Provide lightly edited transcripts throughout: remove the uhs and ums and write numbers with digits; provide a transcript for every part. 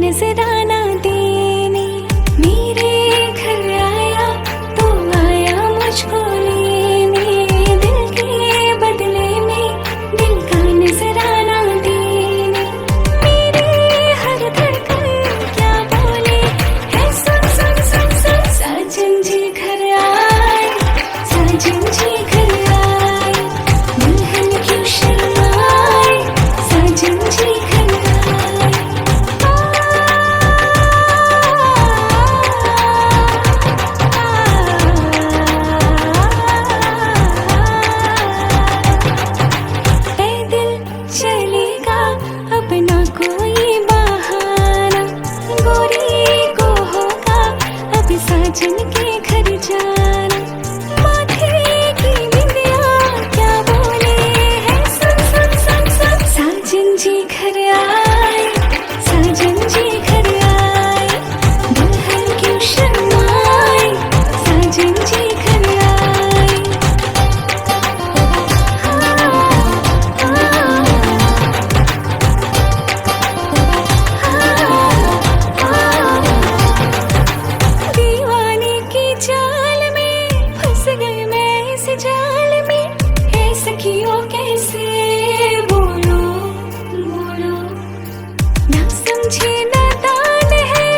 नजराना देने मेरे घर आया तो आया मुझको लेने, दिल के बदले में दिल का नजराना देने। मेरे हर धड़कन क्या बोले है सुन सुन सुन सुन। साजन जी घर आए, साजन जी घर आए, दुल्हन क्यों शर्माए, साजन जी घर आए। पैदल चलेगा अपना कोई बहाना, गोरी को होगा अब साजन के घर जाना। माथे की बिंदिया क्या बोले है सुन सुन सुन सुन। साजन जी घर आए, साजन जी घर आए, दुल्हन क्यों शर्माए, साजन जी घर आए। दीवाने की चाल में फंस गई मैं इस जाल में, है सखियों कैसे बोलो बोलो। ना समझे नादान है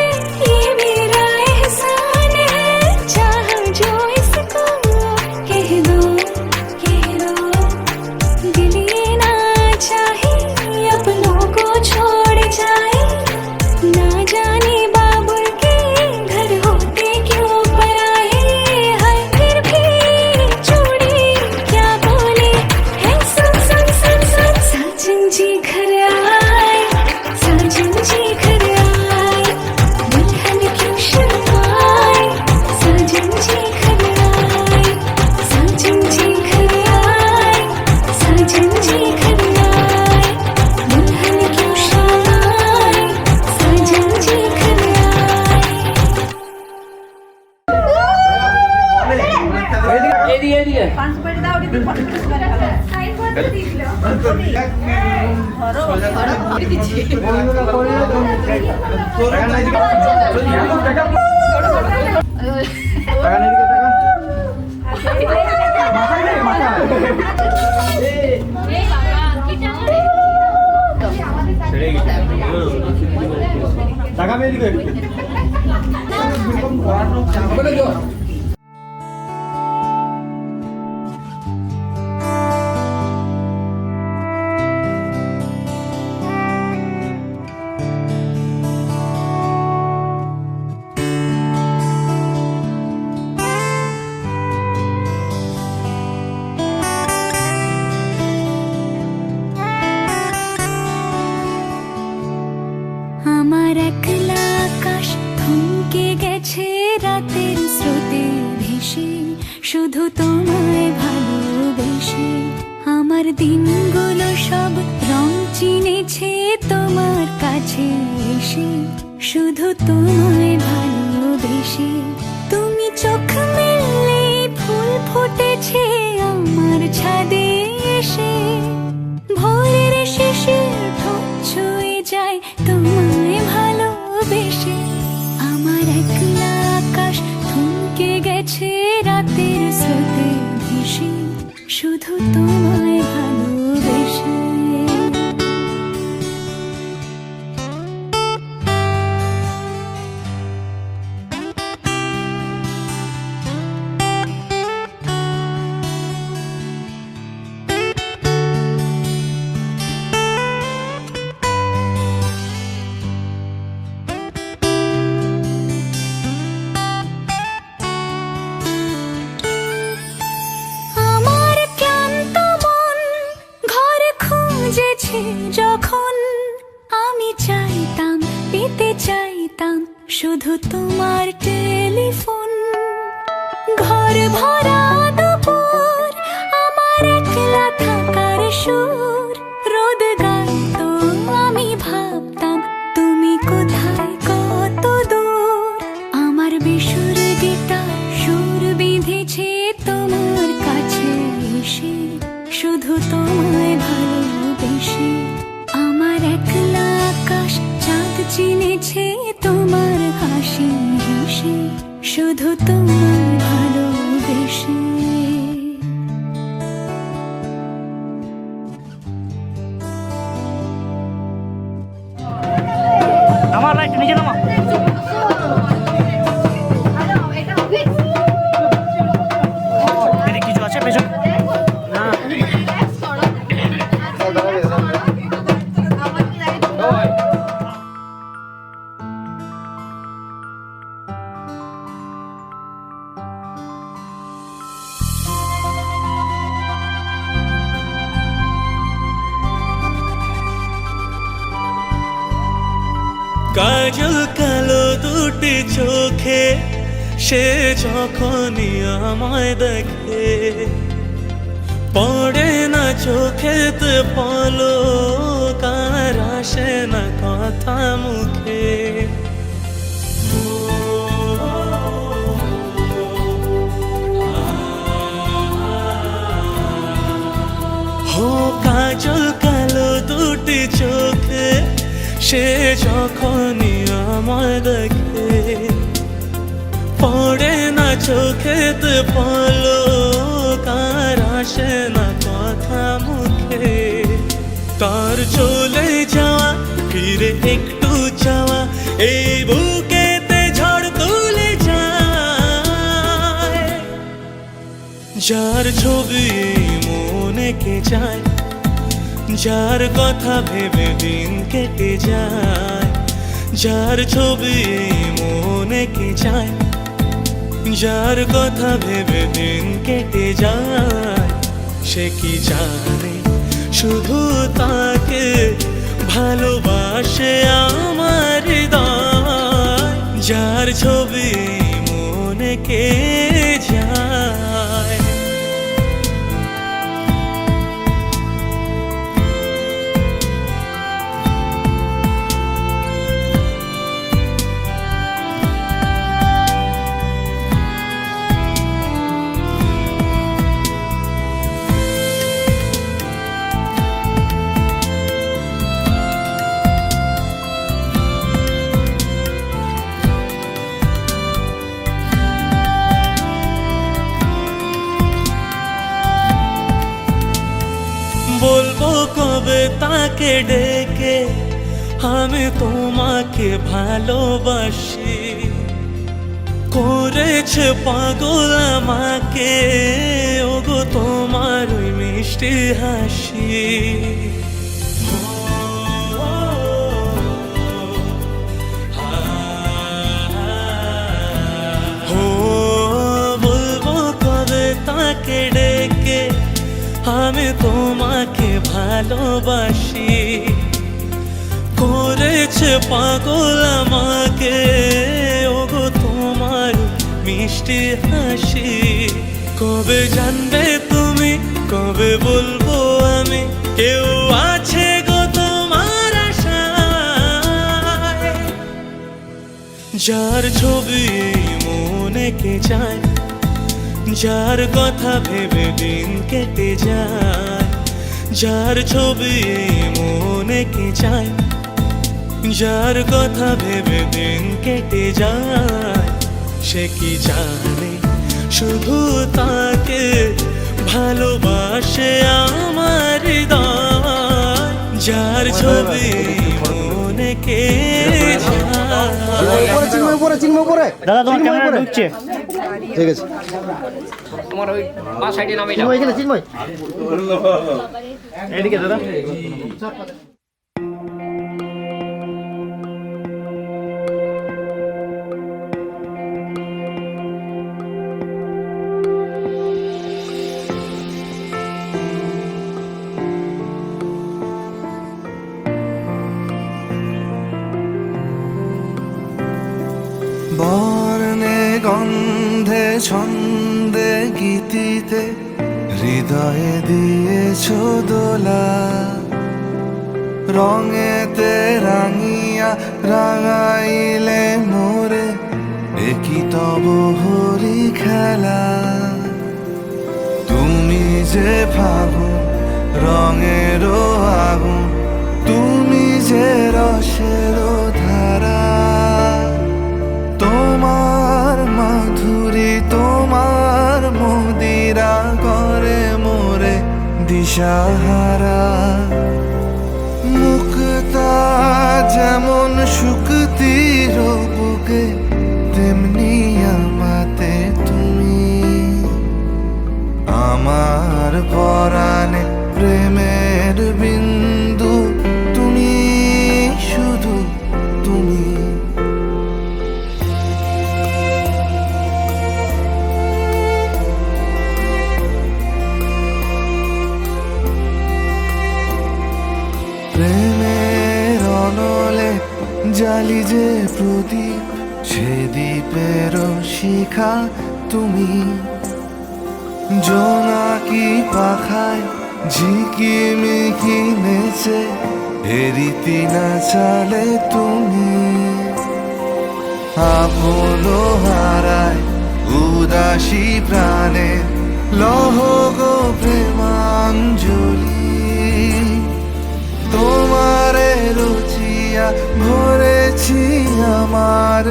ये मेरा एहसान है, चाह जो इसको कह दो कह दो। दिल ये ना चाहे अपनों को छोड़ जाए, ना जाने बाबुल के घर होते क्यों पराए। हाय फिर भी चूड़ी क्या बोले है सुन सुन सुन सुन। साजन जी घर आए, साजन जी घर आए, दुल्हन क्यों शर्माए, साजन जी घर आए। साजन जी घर आए, साजन जी घर आए, दुल्हन क्यों शर्माए, साजन जी घर आए। আমার একলা আকাশ থমকে গেছে রাতের স্রোতে ভেসে, শুধু তোমায় ভালোবেসে। আমার দিনগুলো সব রং চিনেছে তোমার কাছে এসে, শুধু তোমায় ভালোবেসে। তুমি চোখ মেললে ফুল ফুটেছে আমার ছাদে এসে, ভোরের শেষের ঠোঁট ছুঁয়ে যায় তোমায় ভালোবেসে। আমার একলা আকাশ থমকে গেছে রাতের স্রোতে ভেসে, শুধু তোমায় ভালোবেসে। আমার ক্লান্ত মন ঘর খুঁজেছে যখন, আমি চাইতাম পেতে চাইতাম শুধু তোমার টেলিফোন। ঘর ভরা দুপুর আমার একলা থাকার সুর, রোদ গাইতো আমি ভাবতাম তুমি কোথায় কত দূর। আমার বেসুর গীতার সুর বিঁধেছে তোমার কাছে এসে, শুধু তোমায় ভালোবেসে। আমার একলা আকাশ চাঁদ চিনে কেটেছে তোমার হাসি হেসে, শুধু তোমার ভালোবেসে। আমার রাইট নিচে নামা। এদিকে কিছু আছে পেছন? না। কাজল কালো দুটি চোখে সে যখনই আমায় দেখে, পড়ে না চোখেতে পলক আর আসে না কথা মুখে। হো কাজল কালো দুটি চোখে সে যখনই আমায় দেখে, পড়ে না চোখেতে পলক আর আসে না কথা মুখে। তার চলে যাওয়া ফিরে একটু চাওয়া এই বুকেতে ঝড় তুলে যায়। যার ছবি মনে কে যায়, যার কথা ভেবে দিন কেটে যায়। যার ছবি মনে কে যায়, যার কথা ভেবে দিন কেটে যায়। সে কি জানে শুধু তাকে ভালোবাসে আমার হৃদয়। যার ছবি মনে কে যায়। বলবো কবে তাকে ডেকে আমি তোমাকে ভালোবাসি, করেছে পাগল আমাকে ওগো তোমার ওই মিষ্টি হাসি। বলবো কবে তাকে ডেকে আমি তোমাকে ভালোবাসি, করেছে পাগল আমাকে ওগো তোমার মিষ্টি হাসি। কবে জানবে তুমি, কবে বলবো আমি, কেউ আছে গো তোমার আশায়। যার ছবি মনে কে যায়, যার কথা ভেবে দিন কেটে যায়। যার ছবি মনে কে যায়, যার কথা ভেবে দিন কেটে যায়। সে কি জানে শুধু তাকে ভালোবাসে আমার হৃদয়। যার ছবি মনে কে যায়। দাদা তোমার ক্যামেরা ঢুকছে। ঠিক আছে, তোমার ওই বাঁ সাইডে নামে যাও। চিন্ময় এখানে, চিন্ময় এদিকে দাদা। বর্ণে গন্ধে ছন্দে গীতিতে হৃদয়ে দিয়েছ দোলা। রঙেতে রাঙিয়া রাঙাইলে মোরে একই তব হরি খেলা। তুমি যে ফাগুন রঙেরও আগুন, তুমি যে রসেরও ধারা। দিশাহারা মুক্তা যেমন শুকতির বুকে তেমনি আমাতে তুমি আমার পরাণে প্রেমের বিন্দু তুমি শুধু তুমি প্রেমের অনলে জালি যে প্রদীপ সে দ্বীপের শিখা তুমি জোনাকি পাখায় ঝিকিমিকি নেচে এরিতি না চালে তুমি আপন হারায় উদাসী প্রাণে লহ গো প্রেমাঞ্জলি তোমারে রুচিয়া ভরেছি আমার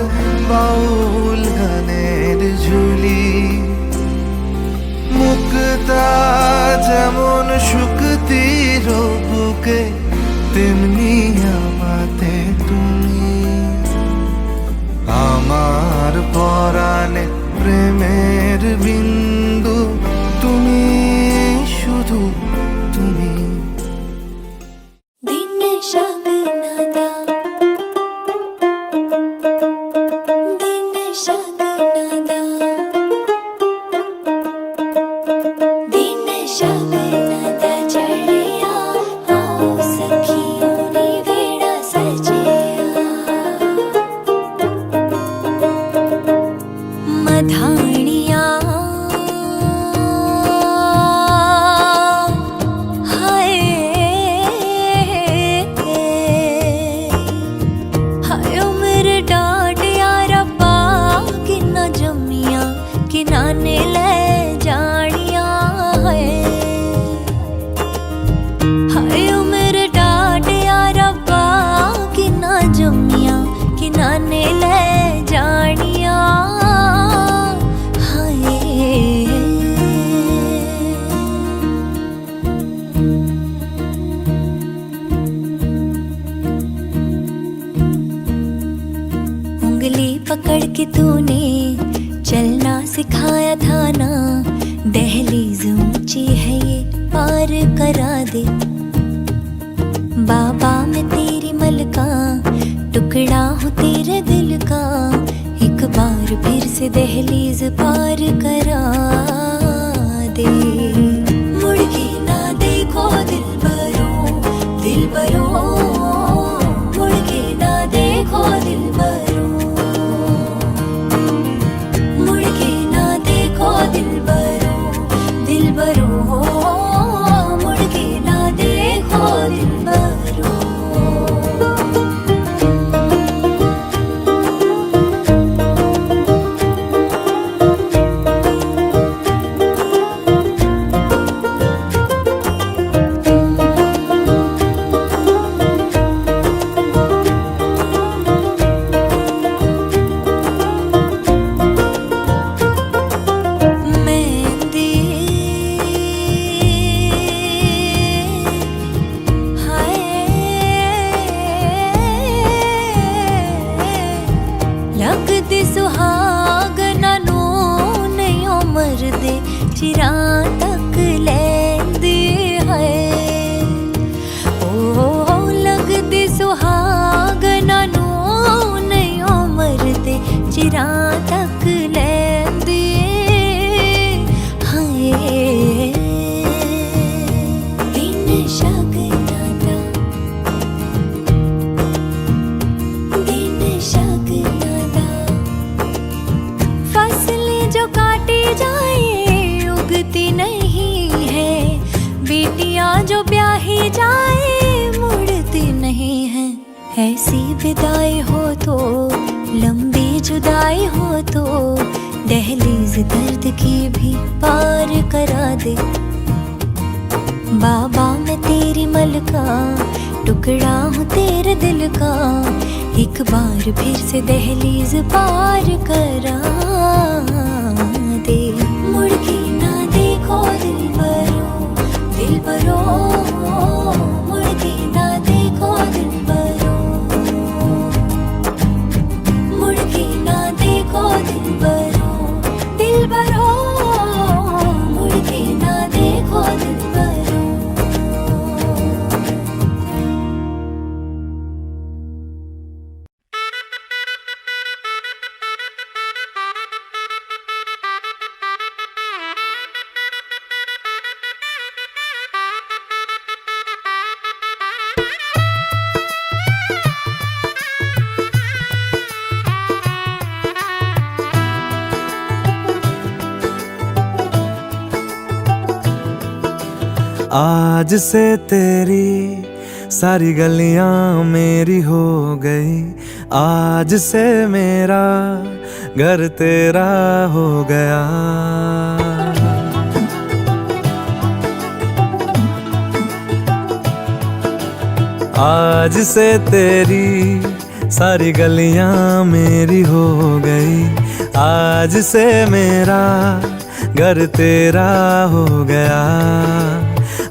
বাউল গানের ঝুলি মুক্তা যেমন শুকতির বুকে তেমনি আমাতে তুমি আমার পরাণে প্রেমের বিন্দু তুমি শুধু তুমি दिन शगनदा दिन शगनदा दिन शगनदा चढ़िया आओ सखियों ने वेड़ा सजिया मधानिया किनाने ले जानिया है हाय उम्र डाट यार अब्बा किना जमिया किनाने ले जानिया हाय उंगली पकड़ के तूने चलना सिखाया था ना दहलीज ऊंची है ये पार करा दे बाबा मैं तेरी मलका टुकड़ा हूँ तेरे दिल का एक बार फिर से दहलीज पार करा दे मुड़ के ना देखो दिल बरो मुड़ के ना देखो दिल बरो दिल बरो मुड़ के ना देखो दिल बरो चिरा तक लेंदी है ओ लगदी सुहागना नू नहीं मरदे चिरा तक लेंदी हाय दिन शगनदा फसलें जो काटी जाए उगती नहीं है बेटियां जो ब्याही जाए मुड़ती नहीं है ऐसी विदाई हो तो लंबी जुदाई हो तो दहलीज दर्द की भी पार करा दे बाबा मैं तेरी मलका टुकड़ा हूँ तेरे दिल का एक बार फिर से दहलीज पार करा दे मुड़ के ना देखो दिल बरो आज से तेरी सारी गलियां मेरी हो गई, आज से मेरा घर तेरा हो गया। आज से तेरी सारी गलियां मेरी हो गई, आज से मेरा घर तेरा हो गया।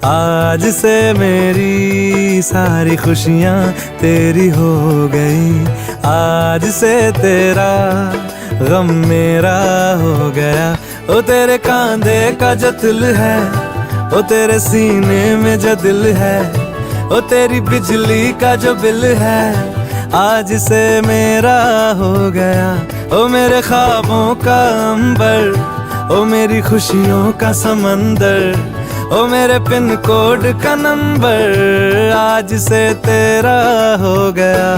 आज से मेरी सारी खुशियां तेरी हो गई, आज से तेरा गम मेरा हो गया। ओ तेरे कांधे का जो दिल है, ओ तेरे सीने में जो दिल है, ओ तेरी बिजली का जो बिल है, आज से मेरा हो गया। ओ मेरे ख्वाबों का अंबर, ओ मेरी खुशियों का समंदर, ओ मेरे पिन कोड का नंबर, आज से तेरा हो गया।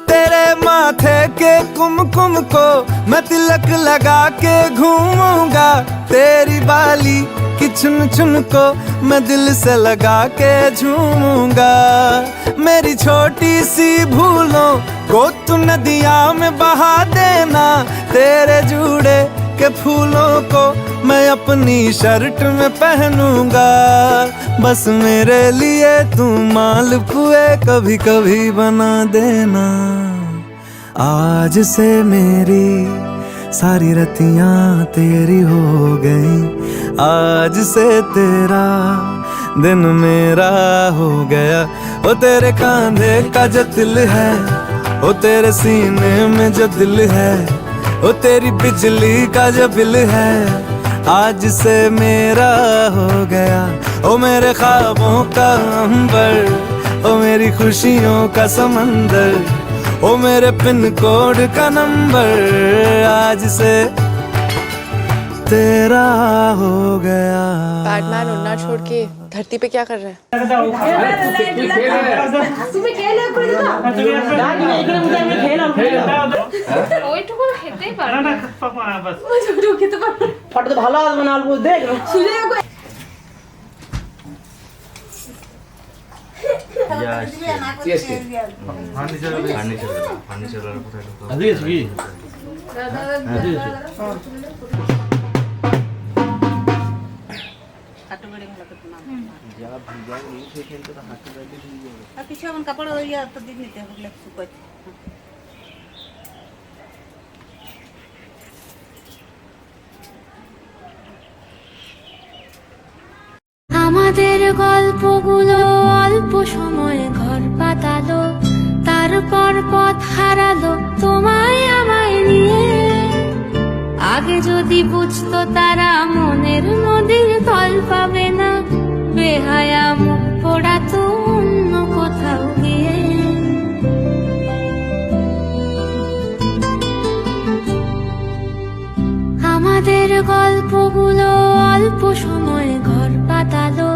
तेरे माथे के कुमकुम को मैं तिलक लगा के घूमूंगा, तेरी बाली की चुन चुन को मैं दिल से लगा के झूमूंगा। मेरी छोटी सी भूलों को तू नदिया में बहा देना, तेरे जूड़े के फूलों को मैं अपनी शर्ट में पहनूंगा। बस मेरे लिए तू मालपुए कभी कभी बना देना। आज से मेरी सारी रतियां तेरी हो गई, आज से तेरा दिन मेरा हो गया। ओ तेरे कांधे का जो दिल है, ओ तेरे सीने में जो दिल है, ओ तेरी बिजली का जो बिल है, आज से मेरा हो गया। ओ मेरे ख्वाबों का अंबर, ओ मेरी खुशियों का समंदर, ओ मेरे पिन कोड का नंबर, आज से तेरा हो गया। बैटमैन उड़ना छोड़ के धरती पे क्या कर रहा है? ফটো তো ভালো আসবে না, অল্প দেখ কিছু এমন কাপড় তো দিন নিতে হবে শুকাইতে। আমাদের গল্পগুলো অল্প সময়ে ঘর পাতালো, তারপর পথ হারালো তোমায় আমায় নিয়ে। আগে যদি বুঝতো তারা মনের নদীর তল পাবে না, বেহায়া মুখ পোড়াতো অন্য কোথাও গিয়ে। আমাদের গল্পগুলো অল্প সময়ে ঘর পাতালো,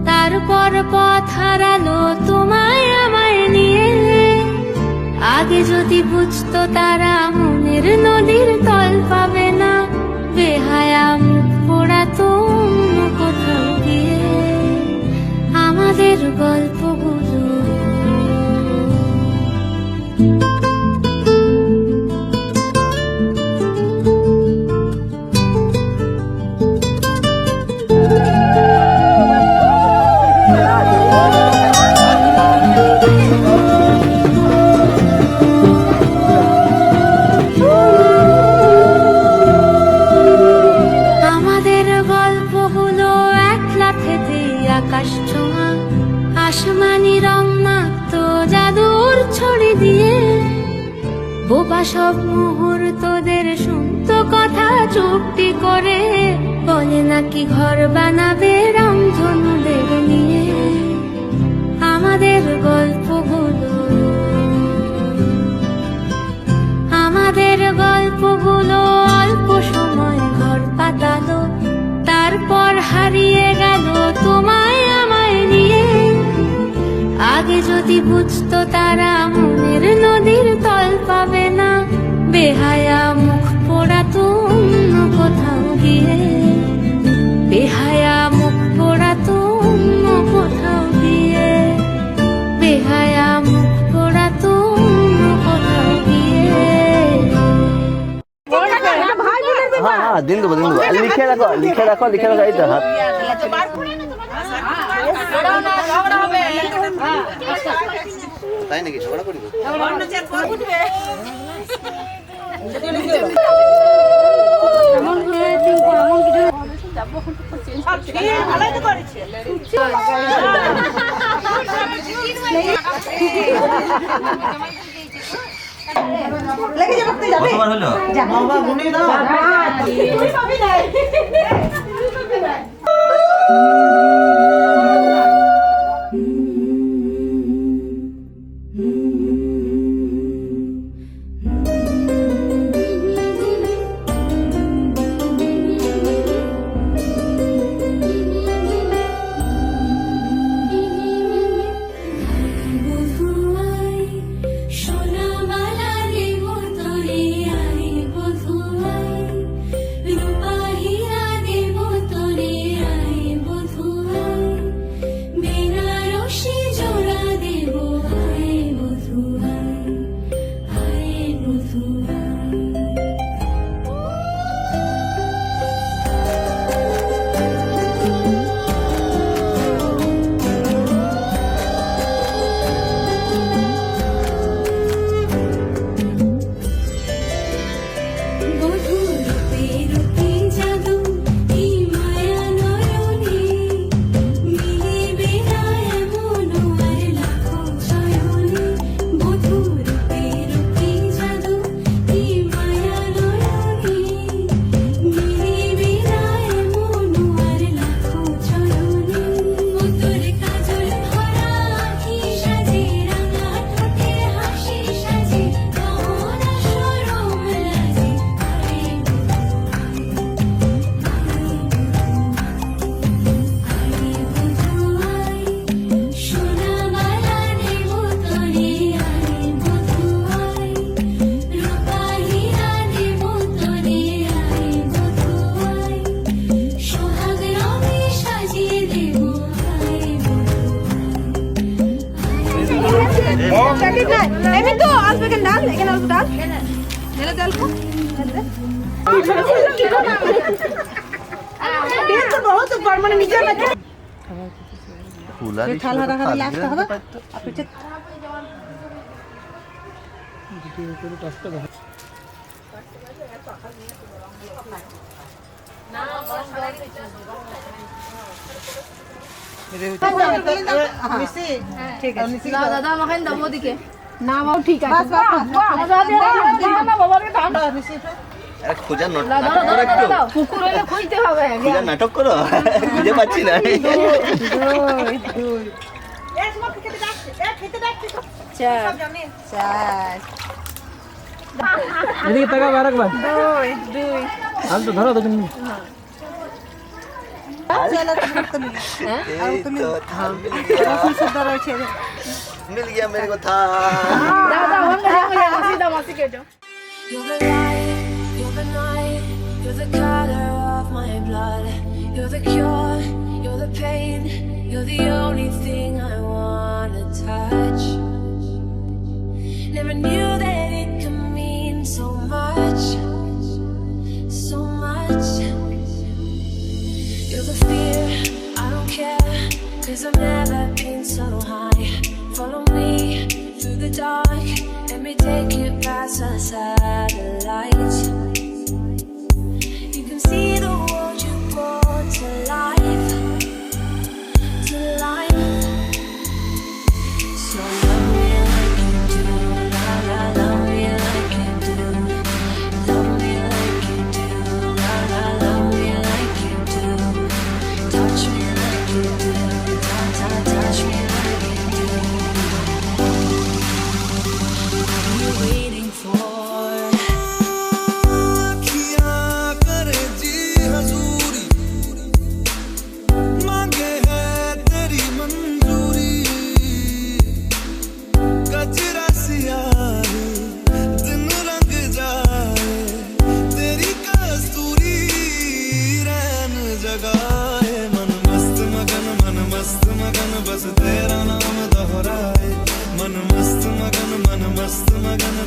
তারপর পথ হারালো তোমায় আমায় নিয়ে। আগে যদি বুঝতো তারা মনের নদীর তল পাবে না, বেহায়া মুখ পোড়াতো অন্য কোথাও গিয়ে। আমাদের গল্পগুলো আকাশ ছোঁয়া আসমানি রং মাখতো জাদুর ছড়ি দিয়ে। বোবা সব মুহূর্তদের শুনতো কথা চুপটি করে, বলে নাকি ঘর বানাবে রামধনুদের নিয়ে। আমাদের গল্পগুলো, আমাদের গল্পগুলো অল্প সময় ঘর পাতালো, তারপর হারিয়ে গেল তোমায় আমায় নিয়ে। আগে যদি যদি বুঝতো তারা মনের নদীর তল পাবে না, বেহায়া মুখ পোড়াতো অন্য কোথাও গিয়ে, বেহায়া মুখ পোড়াতো অন্য কোথাও গিয়ে, বেহায়া মুখ পোড়াতো অন্য কোথাও গিয়ে। हाँ दिन दो लिखे रखो এই তো হাত তাই নাকি ঝগড়া করিব কতবার হলো বাবা গুনে দাও তুই পাবি না দাদা আমাকে দাও দিকে না বাবু ঠিক আছে খোঁজার পুকুর হলে খুঁজতে হবে খোঁজার নাটক করো খুঁজে পাচ্ছি না এদিকে তাকাও আরেকবার আমি তো ধরো তুমি मिल गया मेरे को था You're the light, you're the night, you're the color of my blood. You're the cure, you're the pain, you're the only thing I wanna touch. Never knew that it could mean so much, so much. You're the fear, I don't care, 'cause I've never been so high. Follow me through the dark, let me take you past the satellites. You can see the world you brought to life, to life. So love me like you do, la la, love me like you do. Love me like you do, la la, love me like you do. Touch me like you do, ta ta, touch me like you do. What are you waiting for?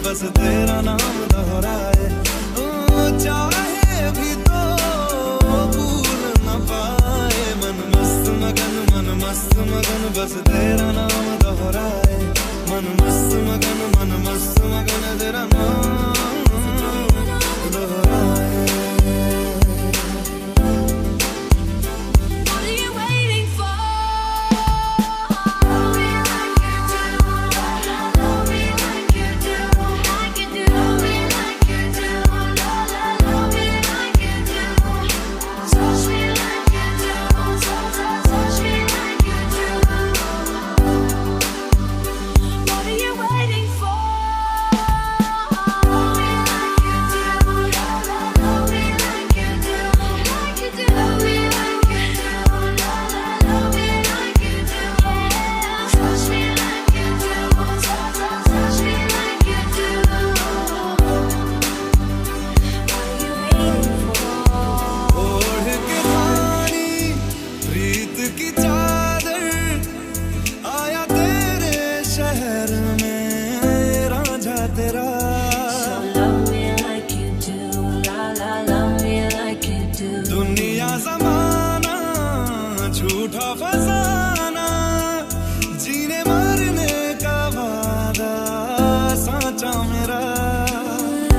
बस तेरा नाम दोहराए। चाहे भी तो भूल न पाए, मन मस्त मगन बस तेरा नाम दोहराए। मन मस्त मगन तेरा नाम दोहराए। What are you waiting for? Love me like you do, like you do, love me like you do, love me like you do, touch me like you do, touch me like you do. What are you waiting for? Love me like you do, love me like you do, like you do, love me like you do, love me like you do, touch me like you do, touch me like you do. What are you waiting for? ओढ़ के पानी प्रीत की चादर, आया तेरे शहर में रांझा तेरा। Love me like you do, love me like you do. दुनिया जमाना झूठा फसाना, जीने मरने का वादा साचा मेरा।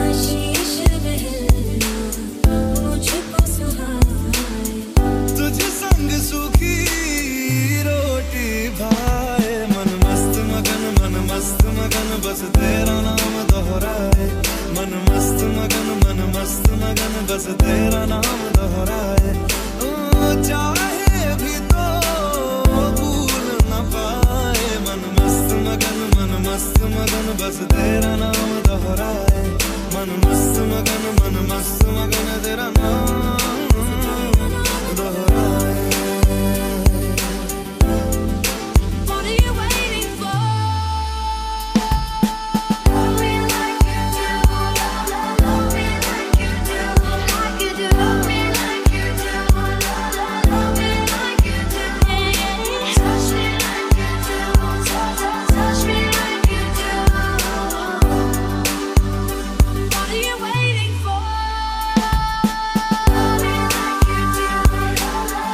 आशीष बहना मुझको सुहाए, तुझ संग सूखी रोटी भाए। मन मस्त मगन बस तेरा नाम दोहराए। मन मस्त मगन बस तेरा नाम दोहराए। चाहे भी तो भूल न पाए, मन मस्त मगन बस तेरा नाम दोहराए। मन मस्त मगन तेरा नाम दोहराए। what are you waiting for? Love me like you do, love me like you do, like you do, love me like you do, love me like you do, touch me like you do, touch me like you do. What are you waiting for? Love me like you do,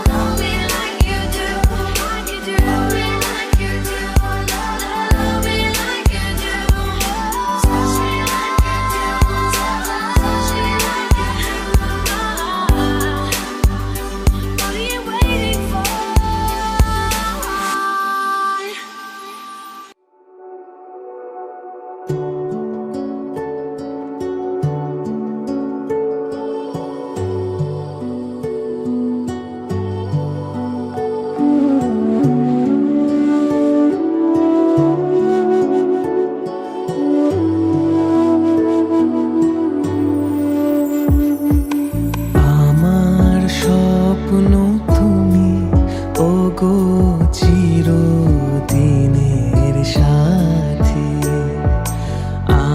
love me like you do, like you do, love me like you do, love me like you do, touch me like you do, touch me like you do. What are you waiting for? আমার স্বপ্ন তুমি ওগো চিরদিনের সাথী।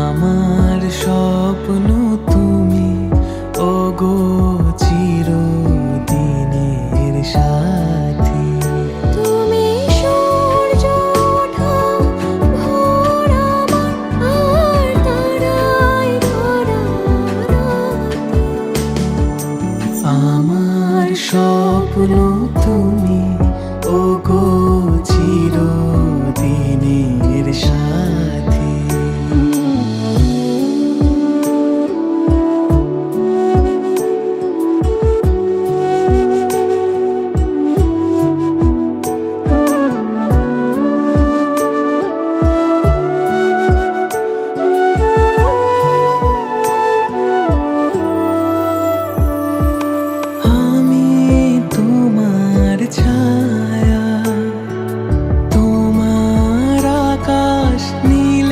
আমার স্বপ্ন তুমি ওগো চিরদিনের সাথী। তুমি সূর্য ওঠা ভোর আমার, আর তারায় ভরা রাতে। আমার স্বপ্ন তুমি ওগো চিরদিনের সাথী। আমি তোমার ছায়া, তোমার আকাশ নীল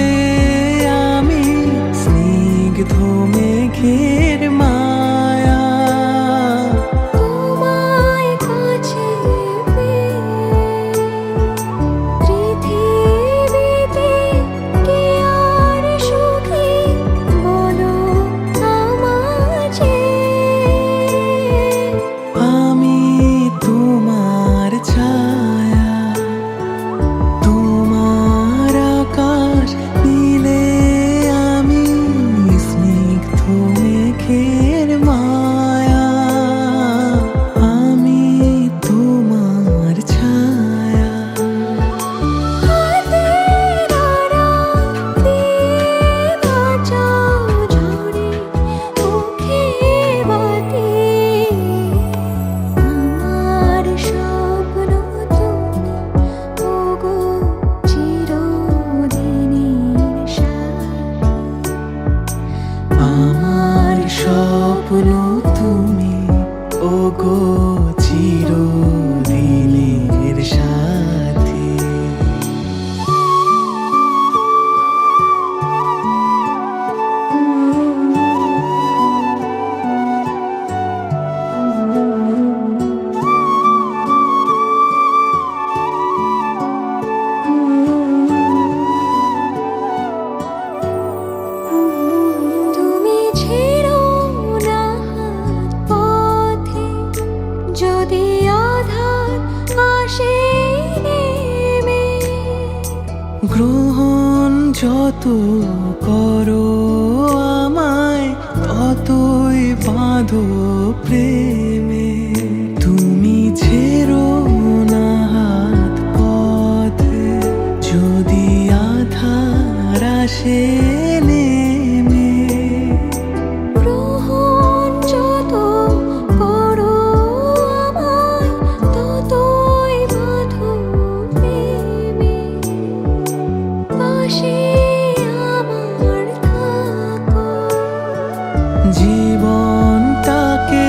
ও গো চিরদিনের সাথী। তুমি ছেড়ো না হাত পথে, যদি আধার আসে নেমে। গ্রহণ যত করো আমায় ততই বাঁধো প্রেমে। তুমি ছেড়ো না হাত পথে, যদি আধার আসে নেমে। গ্রহণ যত করো আমায় ততই বাঁধো প্রেমে। পাশে আমার থাকো। জীবনটাকে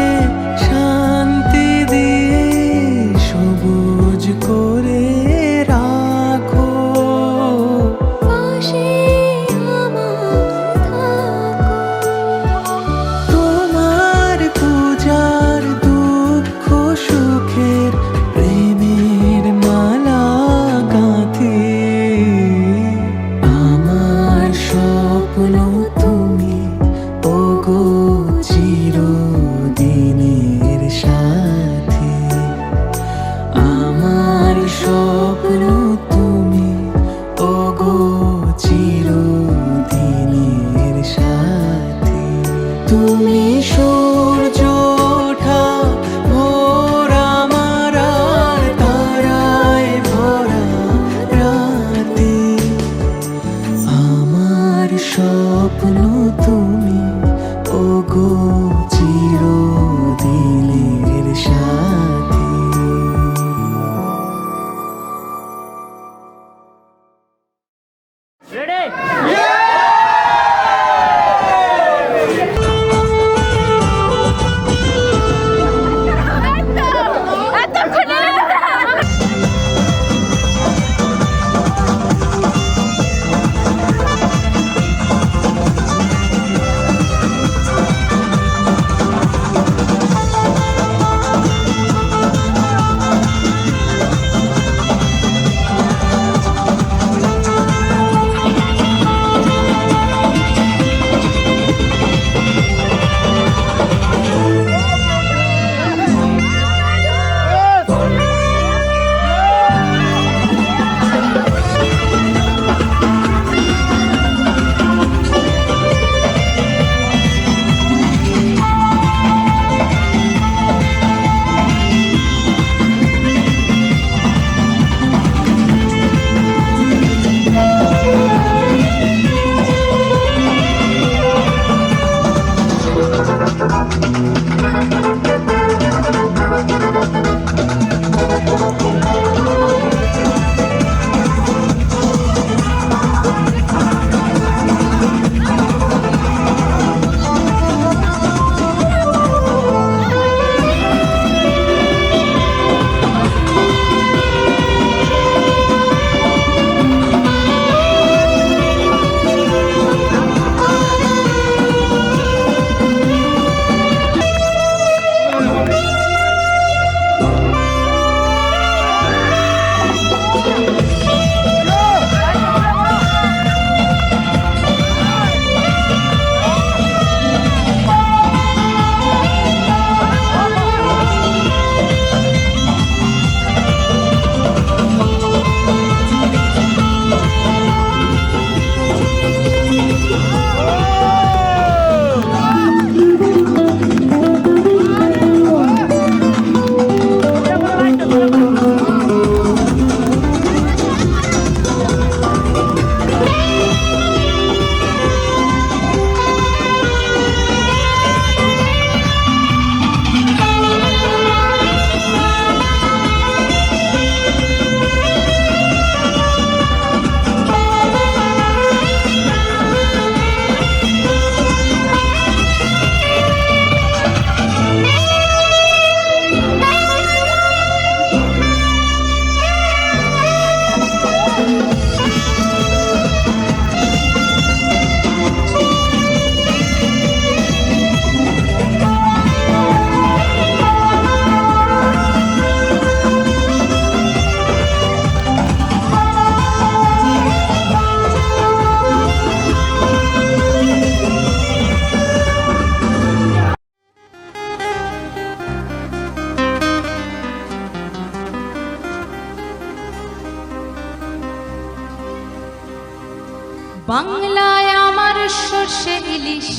বাংলায় আমার সর্ষে ইলিশ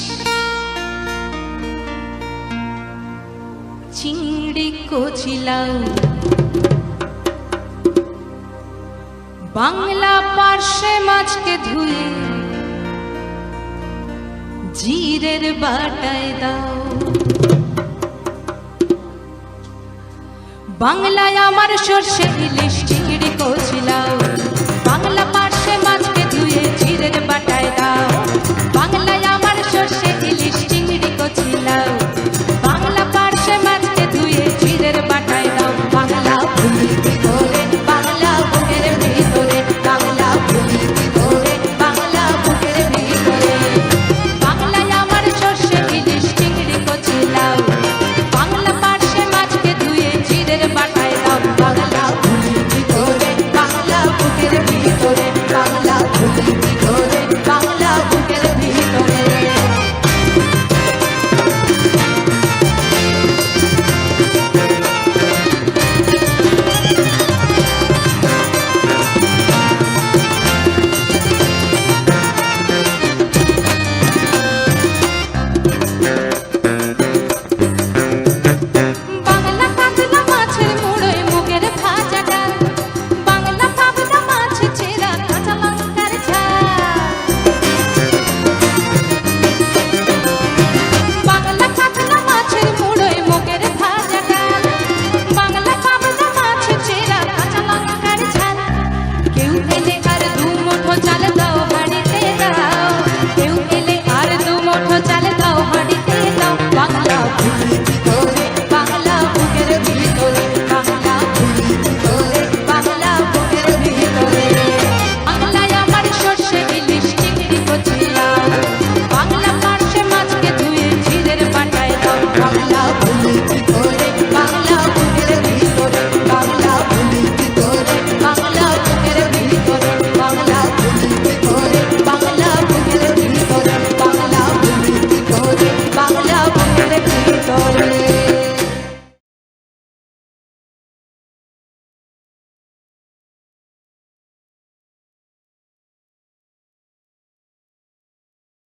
চিংড়ি কচিলাও বাংলা পার্শ্বে মাছকে ধুয়ে জিরের বাটায় দাও বাংলায় আমার সর্ষে ইলিশ চিংড়ি কচিলাও বাংলা পার্শ্বে মাছকে ধুয়ে জিরের বাটায় দাও বাংলায় আমার সর্ষে ইলিশ চিংড়ি কচিলাও বাংলা পার্শ্বে মাছকে ধুয়ে জিরের বাটায় দাও বাংলা ভুলি করে বাংলা বুকের ভিতরে বাংলা ভুলি করে বাংলা বুকের ভিতরে বাংলায় আমার সর্ষে ইলিশ চিংড়ি কচিলাও বাংলা পার্শ্বে মাছকে ধুয়ে জিরের বাটায় দাও বাংলা ভুলি করে বাংলা বুকের ভিতরে বাংলা ভুলি করে বাংলা বুকের ভিতরে বাংলা কাতলা মাছের মুড়োয় মুগের ভাজা ডাল বাংলা পাবদা মাছ চেরা কাঁচা লঙ্কার ঝাল বাংলা কাতলা মাছের মুড়োয় মুগের ভাজা ডাল বাংলা পাবদা মাছ চেরা কাঁচা লঙ্কার ঝাল কেউ এলে আর দু মুঠো চাল দাও হাঁড়িতে দাও কেউ এলে আর দু মুঠো চাল দাও হাঁড়িতে দাও বাংলা ভুলি করে বাংলা বুকের ভিতরে বাংলা ভুলি করে বাংলা বুকের ভিতরে বাংলায় আমার সর্ষে ইলিশ চিংড়ি কচিলাও বাংলা পার্শ্বে মাছকে ধুয়ে জিরের বাটায় দাও বাংলা ভুলি করে বাংলা বুকের ভিতরে বাংলা ভুলি করে বাংলা বুকের ভিতরে বাংলা ভুলি করে বাংলা বুকের ভিতরে বাংলা ভুলি করে বাংলা বুকের ভিতরে